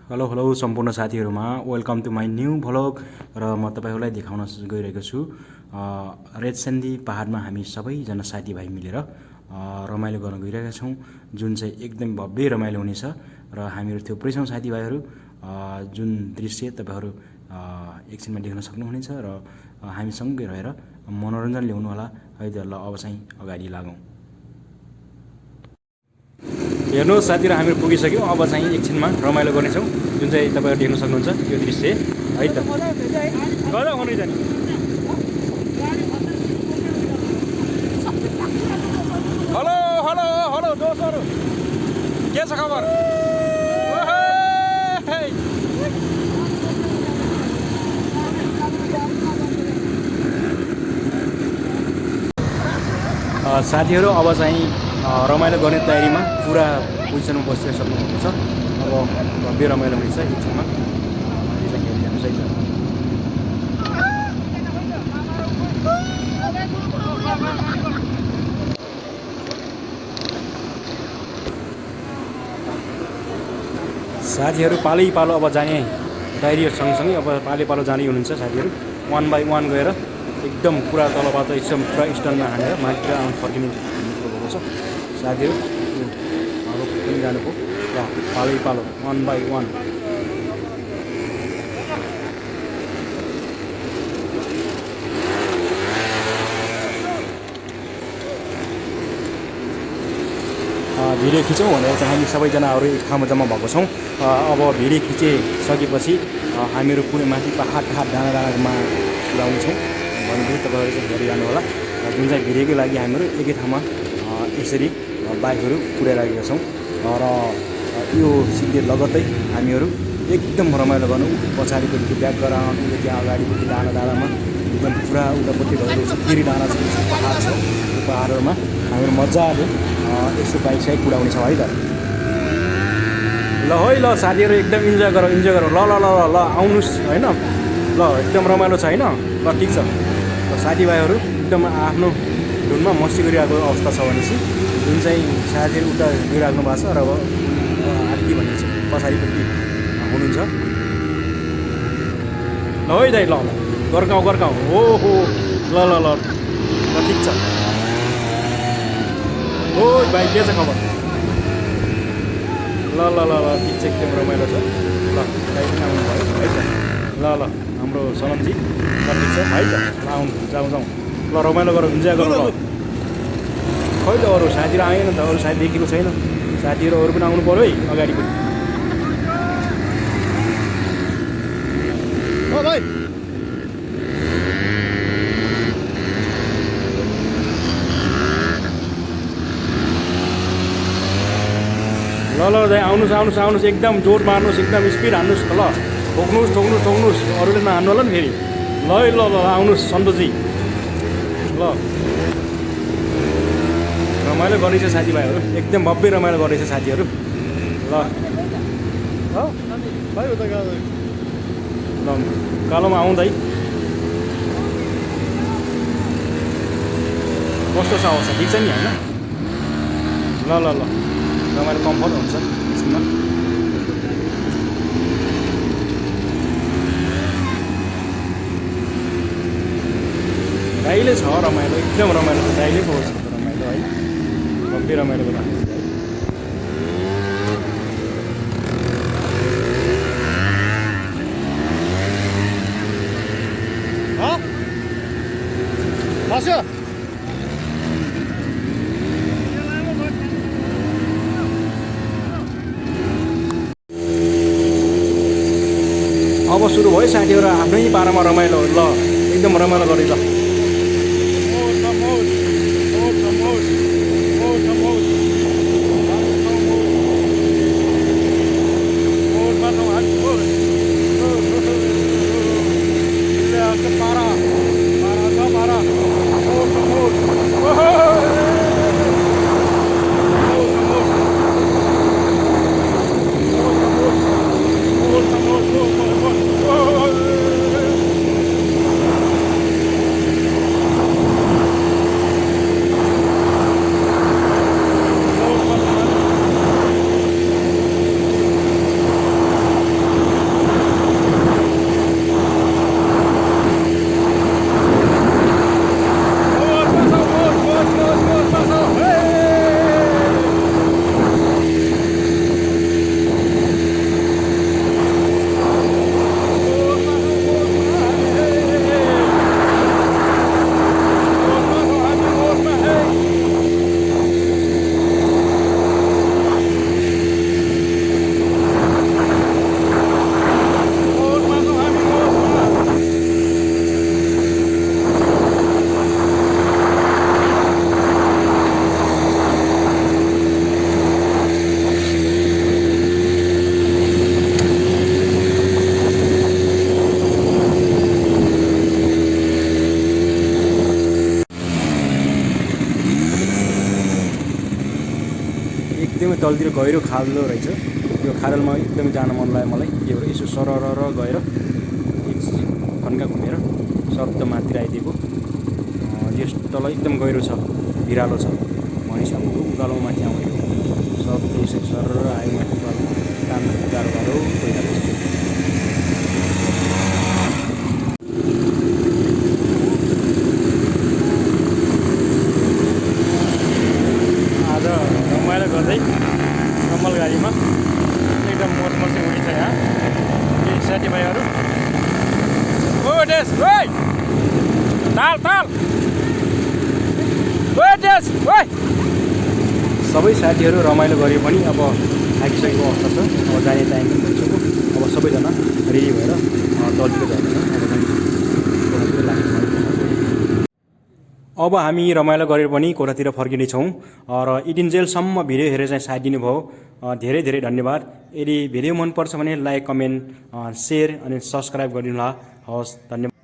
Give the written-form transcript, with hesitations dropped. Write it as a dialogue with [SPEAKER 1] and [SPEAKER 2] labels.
[SPEAKER 1] hello hello सम्पूर्ण साथीहरुमा welcome to my new vlog र म तपाईहरुलाई देखाउन गइरहेको छु रेडसेन्डी पहाडमा हामी सबैजना साथीभाइ मिलेर रमाइलो गर्न गइरहेका छौं जुन चाहिँ एकदम भव्य रमाइलो हुनेछ र हामीहरु थुप्रै छौं साथीभाइहरु जुन दृश्य तपाईहरु एकछिनमा देख्न सक्नुहुनेछ र हामी सँगै रहेर मनोरञ्जन ल्याउनु होला है त ल अब चाहिँ अगाडि लागौं हेर्नुहोस् साथीहरु हामीहरु पुगिसक्यौं अब चाहिँ एकछिनमा रमाइलो गर्नेछौं जुन चाहिँ तपाईहरु देख्न सक्नुहुन्छ यो दृश्य है त गयो हुनै जाने हेलो हेलो हेलो दोस्तहरु के छ खबर साथीहरु अब चाहिँ रमाइलो गर्ने तयारीमा पुरा पोजिसनमा बसिसक्नुहुन्छ अब भव्य रमाइलो हुनेछ एकछिनमा यो चाहिँ हेरिदिनुहोस् है त साथीहरु पालै पालो अब जाने तयारी सँगसँगै अब पालै पालो जाने हुनुहुन्छ साथीहरु वान बाइ वान गएर एकदम पुरा तलबाट एकदम पुरा स्टनमा हानेर माथितिर आउनु फर्किने भएको छ साथीहरु अब पनि जानुको ल पालै पालो वान बाइ वान भिडियो खिचौँ भनेर चाहिँ हामी सबैजनाहरू एक ठाउँमा जम्मा भएको छौँ अब भिडियो खिचिसकेपछि हामीहरू कुनै माथि पहाड डाँडामा पुऱ्याउँछौँ भनेपछि तपाईँहरू चाहिँ हेरिरहनु होला जुन चाहिँ भिडियोकै लागि हामीहरू एकै ठाउँमा यसरी बाइकहरू पुऱ्याइरहेका छौँ र यो सिक्ने लगत्तै हामीहरू एकदम रमाइलो गर्नु पछाडिपट्टि ब्याक गराउनु त्यहाँ अगाडिपट्टि डाँडामा एकदम पुरा उतापट्टि गएको छ फेरि डाँडा छ पहाड छ त्यो पहाडहरूमा हामीहरू मजाले यसो बाइक साइक कुदाउने छौँ है त ल है ल साथीहरू एकदम इन्जोय गरौँ ल ल ल ल आउनुहोस् होइन ल एकदम रमाइलो छ होइन ल ठिक छ ल साथीभाइहरू एकदम आफ्नो धुनमा मस्ती गरिरहेको अवस्था छ भनेपछि जुन चाहिँ साथीहरू उता गइराख्नु भएको छ र अब आर्की भन्ने चाहिँ पछाडिपट्टि हुनुहुन्छ ल है दाइ ल ल गर्काउँ ओहो ल ल ल ल ठिक छ ओ भाइ के छ खबर ल ल ल ल ठिक छ एकदम रमाइलो छ ल दाइ पनि आउनु भयो है त ल ल हाम्रो सनमजी ल ठिक छ है त ल आउनु जाउँ ल रमाइलो गरौँ इन्जोय गरौँ ल खै त अरू साथीहरू आएन त अरू साथी देखेको छैन साथीहरू अरू पनि आउनु पऱ्यो है अगाडि पनि भाइ ल ल दाइ आउनुहोस् एकदम जोड मार्नुहोस् एकदम स्पिड हान्नुहोस् ल ठोक्नुहोस् अरूले नहान्नु होला नि फेरि ल है ल आउनुहोस् सन्तोषजी ल रमाइलो गर्दैछ साथीभाइहरू एकदम भव्य रमाइलो गर्दैछ साथीहरू ल ल कालोमा आउँदै कस्तो छ अवस्था ठिक छ नि होइन ल ल ल रमाइलो कम्फर्ट हुन्छ एकछिनमा दाइले छ रमाइलो एकदम रमाइलो छ दाइले पो छ रमाइलो है भव्य रमाइलो गर्दा अब सुरु भयो साथीहरू आफ्नै पारामा रमाइलो ल एकदम रमाइलो गरे ल तलतिर गहिरो खाल्दो रहेछ यो खाडलमा एकदमै जान मन लाग्यो मलाई के हो यसो सरर गएर एक घन्टा घुमेर सर्द माथि आइदिएको यस तल एकदम गहिरो छ भिरालो छ भनेपछि अब उकालो माथि आउने सब यसो सरर आयो माथि उकालो काम गाह्रो गइरहेको छ आज रमाइलो गर्दै कम्मल गाडीमा एकदम मस्ती हुने छ यहाँ यी साथीभाइहरू ओ डेस ओइ ताल ओइ डेस ओइ सबै साथीहरू रमाइलो गरे पनि अब थाकिसकेको अवस्था छ अब जाने टाइम पनि भइसक्यो अब सबैजना रेडी भएर तलतिर जाँदैछ अब हामी रमाइलो गरेर पनि कोठातिर फर्किनेछौँ र इन्जेलसम्म भिडियो हेरेर चाहिँ साथ दिनुभयो धेरै धेरै धन्यवाद यदि भिडियो मनपर्छ भने लाइक कमेन्ट सेयर अनि सब्सक्राइब गरिदिनु होला हवस् धन्यवाद